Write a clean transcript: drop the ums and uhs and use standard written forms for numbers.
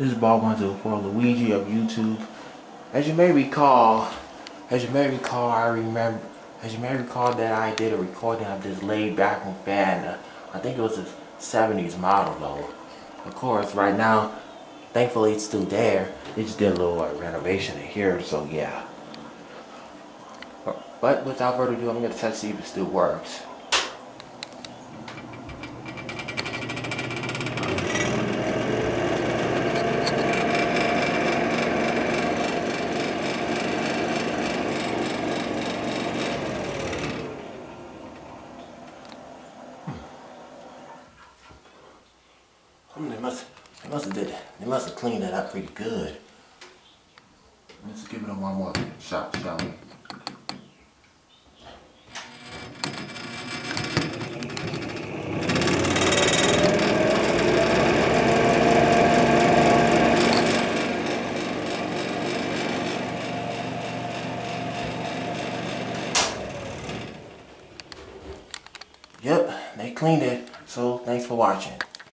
This is Ball 1 for Luigi of YouTube. As you may recall, that I did a recording of this Leigh bathroom fan. I think it was a 70's model though. Of course, right now, thankfully it's still there. They just did a little renovation in here, so yeah. But without further ado, I'm going to test to see if it still works. They must have cleaned that up pretty good. Let's give it one more shot, shall we? Yep, they cleaned it. So thanks for watching.